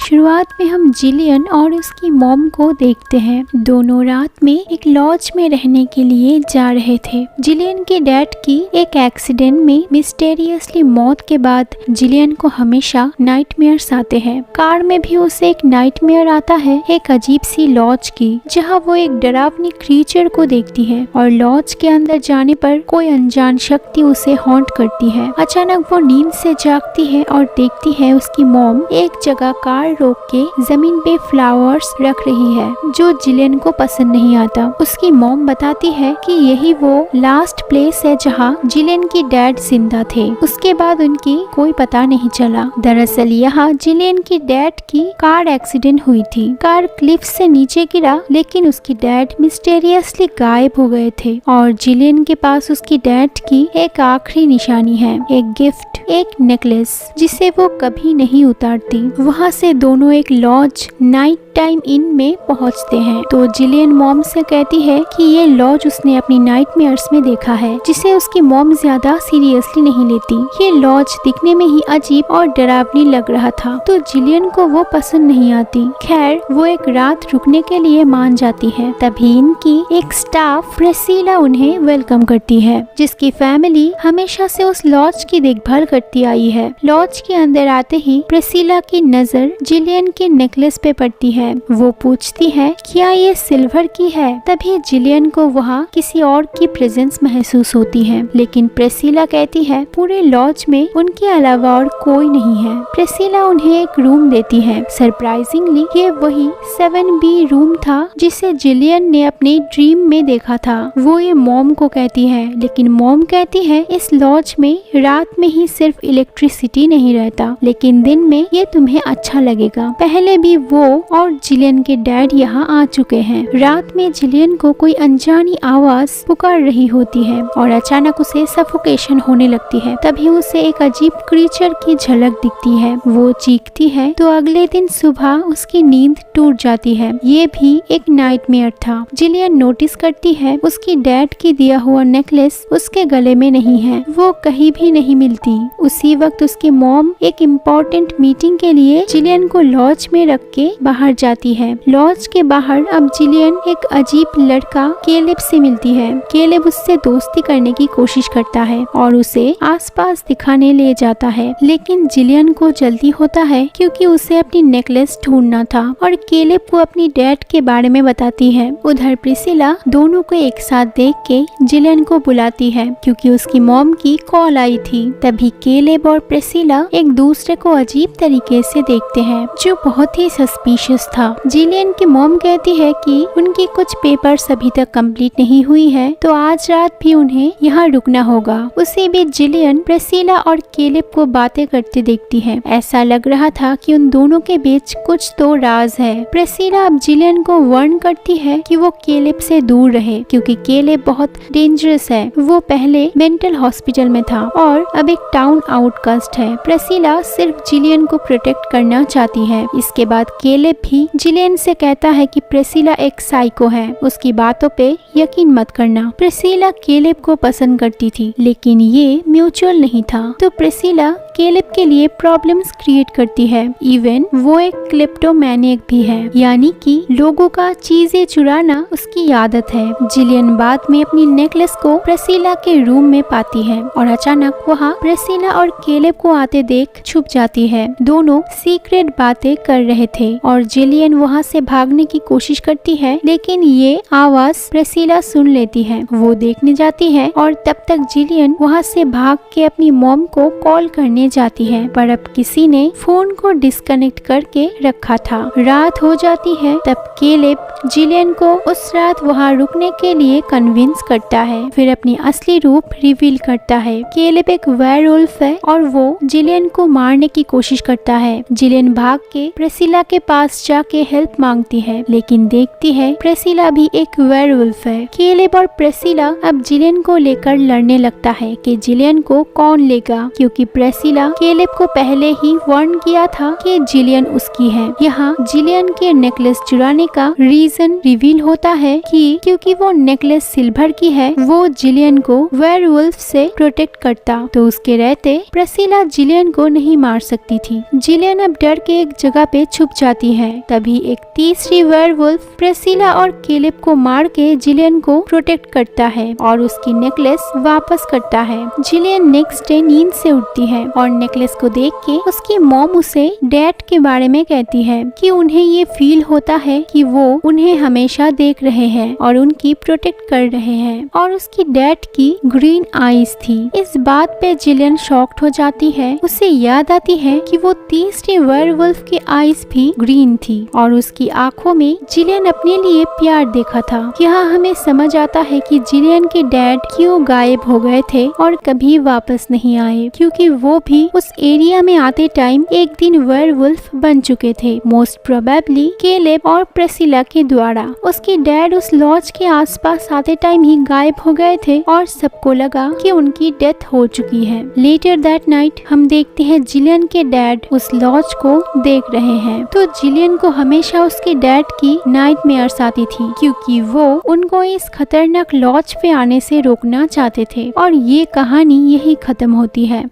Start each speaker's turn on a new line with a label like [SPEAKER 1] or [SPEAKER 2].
[SPEAKER 1] शुरुआत में हम जिलियन और उसकी मॉम को देखते हैं। दोनों रात में एक लॉज में रहने के लिए जा रहे थे। जिलियन के डैड की एक एक्सीडेंट में मिस्टेरियसली मौत के बाद जिलियन को हमेशा नाइटमेयर्स आते हैं। कार में भी उसे एक नाइटमेयर आता है, एक अजीब सी लॉज की, जहाँ वो एक डरावनी क्रीचर को देखती है और लॉज के अंदर जाने पर कोई अनजान शक्ति उसे हॉन्ट करती है। अचानक वो नींद से जागती है और देखती है उसकी मॉम एक जगह कार रोक के जमीन पे फ्लावर्स रख रही है, जो जिलियन को पसंद नहीं आता। उसकी मॉम बताती है कि यही वो लास्ट प्लेस है जहाँ जिलियन की डैड जिंदा थे। उसके बाद उनकी कोई पता नहीं चला। दरअसल यहाँ जिलियन की डैड की कार एक्सीडेंट हुई थी। कार क्लिफ से नीचे गिरा, लेकिन उसकी डैड मिस्टेरियसली गायब हो गए थे और जिलियन के पास उसकी डैड की एक आखिरी निशानी है, एक गिफ्ट, एक नेकलेस जिसे वो कभी नहीं उतारती। वहाँ से दोनों एक लॉज नाइट टाइम इन में पहुँचते हैं तो जिलियन मॉम से कहती है कि ये लॉज उसने अपनी नाइटमेयर्स में देखा है, जिसे उसकी मॉम ज्यादा सीरियसली नहीं लेती। ये लॉज दिखने में ही अजीब और डरावनी लग रहा था, तो जिलियन को वो पसंद नहीं आती। खैर, वो एक रात रुकने के लिए मान जाती है। तभी इनकी एक स्टाफ प्रिसिला उन्हें वेलकम करती है, जिसकी फैमिली हमेशा से उस लॉज की देखभाल करती आई है। लॉज के अंदर आते ही प्रिसिला की नजर जिलियन के नेकलेस पे पड़ती है। वो पूछती है क्या ये सिल्वर की है। तभी जिलियन को वहाँ किसी और की प्रेजेंस महसूस होती है, लेकिन प्रिसिला कहती है पूरे लॉज में उनके अलावा और कोई नहीं है। प्रिसिला उन्हें एक रूम देती है। सरप्राइजिंगली ये वही 7B रूम था जिसे जिलियन ने अपने ड्रीम में देखा था। वो ये मॉम को कहती है, लेकिन मॉम कहती है इस लॉज में रात में ही सिर्फ इलेक्ट्रिसिटी नहीं रहता, लेकिन दिन में ये तुम्हें अच्छा लगेगा। पहले भी वो और जिलियन के डैड यहाँ आ चुके हैं। रात में जिलियन को कोई अनजानी आवाज पुकार रही होती है और अचानक उसे सफोकेशन होने लगती है। तभी उसे एक अजीब क्रीचर की झलक दिखती है। वो चीखती है तो अगले दिन सुबह उसकी नींद टूट जाती है। ये भी एक नाइटमेयर था। जिलियन नोटिस करती है उसकी डैड की दिया हुआ नेकलेस उसके गले में नहीं है, वो कहीं भी नहीं मिलती। उसी वक्त उसकी मॉम एक इम्पोर्टेंट मीटिंग के लिए जिलियन को लॉज में रख के बाहर जाती है। लॉज के बाहर अब जिलियन एक अजीब लड़का केलेब से मिलती है। केलेब उससे दोस्ती करने की कोशिश करता है और उसे आसपास दिखाने ले जाता है, लेकिन जिलियन को जल्दी होता है क्योंकि उसे अपनी नेकलेस ढूंढना था और केलेब को अपनी डैड के बारे में बताती है। उधर प्रिसिला दोनों को एक साथ देख के जिलियन को बुलाती है क्योंकि उसकी मॉम की कॉल आई थी। तभी केलेब और प्रिसिला एक दूसरे को अजीब तरीके से देखते हैं, जो बहुत ही सस्पिशियस था। जिलियन की मॉम कहती है कि उनकी कुछ पेपर्स अभी तक कंप्लीट नहीं हुई है, तो आज रात भी उन्हें यहाँ रुकना होगा। उसी बीच जिलियन प्रिसिला और केलेब को बातें करते देखती है। ऐसा लग रहा था कि उन दोनों के बीच कुछ तो राज है। प्रिसिला अब जिलियन को वार्न करती है कि वो केलेब से दूर रहे क्योंकि केलेब बहुत डेंजरस है। वो पहले मेंटल हॉस्पिटल में था और अब एक टाउन आउटकास्ट है। प्रिसिला सिर्फ जिलियन को प्रोटेक्ट करना चाहती है। इसके बाद केलेब भी जिलियन से कहता है कि प्रिसिला एक साइको है, उसकी बातों पे यकीन मत करना। प्रिसिला केलेब को पसंद करती थी, लेकिन ये म्यूचुअल नहीं था, तो प्रिसिला केलेब के लिए प्रॉब्लम्स क्रिएट करती है। इवन वो एक क्लिप्टोमैनियक भी है, यानी कि लोगों का चीजें चुराना उसकी आदत है। जिलियन बाद में अपनी नेकलेस को प्रिसिला के रूम में पाती है और अचानक वहाँ प्रिसिला और केलेब को आते देख छुप जाती है। दोनों सीक्रेट बातें कर रहे थे और जिलियन वहाँ से भागने की कोशिश करती है, लेकिन ये आवाज प्रिसिला सुन लेती है। वो देखने जाती है और तब तक जिलियन वहाँ से भाग के अपनी मॉम को कॉल करने जाती है, पर अब किसी ने फोन को डिस्कनेक्ट करके रखा था। रात हो जाती है। तब केलेब जिलियन को उस रात वहाँ रुकने के लिए कन्विंस करता है, फिर अपनी असली रूप रिवील करता है। केलेब एक वेयरवुल्फ है और वो जिलियन को मारने की कोशिश करता है। जिलियन भाग के प्रिसिला के पास जाके हेल्प मांगती है, लेकिन देखती है प्रिसिला भी एक वेयरवुल्फ है। केलेब और प्रिसिला अब जिलियन को लेकर लड़ने लगता है कि जिलियन को कौन लेगा, क्योंकि प्रिसिला प्रिसिला केलेब को पहले ही वार्न किया था कि जिलियन उसकी है। यहाँ जिलियन के नेकलेस चुराने का रीजन रिवील होता है कि क्योंकि वो नेकलेस सिल्वर की है, वो जिलियन को वेयरवुल्फ से प्रोटेक्ट करता, तो उसके रहते प्रिसिला जिलियन को नहीं मार सकती थी। जिलियन अब डर के एक जगह पे छुप जाती है। तभी एक तीसरी वेयरवुल्फ प्रिसिला और केलेब को मार के जिलियन को प्रोटेक्ट करता है और उसकी नेकलेस वापस करता है। जिलियन नेक्स्ट डे नींद से उठती है और नेकलेस को देख के उसकी मॉम उसे डैड के बारे में कहती है कि उन्हें ये फील होता है कि वो उन्हें हमेशा देख रहे हैं और उनकी प्रोटेक्ट कर रहे हैं, और उसकी डैड की ग्रीन आईज थी। इस बात पे जिलियन शॉक्ड हो जाती है। उसे याद आती है कि वो तीसरी वेयरवुल्फ की आईज भी ग्रीन थी और उसकी आंखों में जिलियन अपने लिए प्यार देखा था। यहाँ हमें समझ आता है कि जिलियन के डैड क्यों गायब हो गए थे और कभी वापस नहीं आए, क्योंकि वो भी उस एरिया में आते टाइम एक दिन वेयरवुल्फ बन चुके थे, मोस्ट प्रोबेबली केलेब और प्रिसिला के द्वारा। उसके डैड उस लॉज के आसपास आते टाइम ही गायब हो गए थे और सबको लगा कि उनकी डेथ हो चुकी है। लेटर दैट नाइट हम देखते हैं जिलियन के डैड उस लॉज को देख रहे हैं। तो जिलियन को हमेशा उसके डैड की नाइटमेयर्स आती थी, क्योंकि वो उनको इस खतरनाक लॉज पे आने से रोकना चाहते थे। और ये कहानी यही खत्म होती है।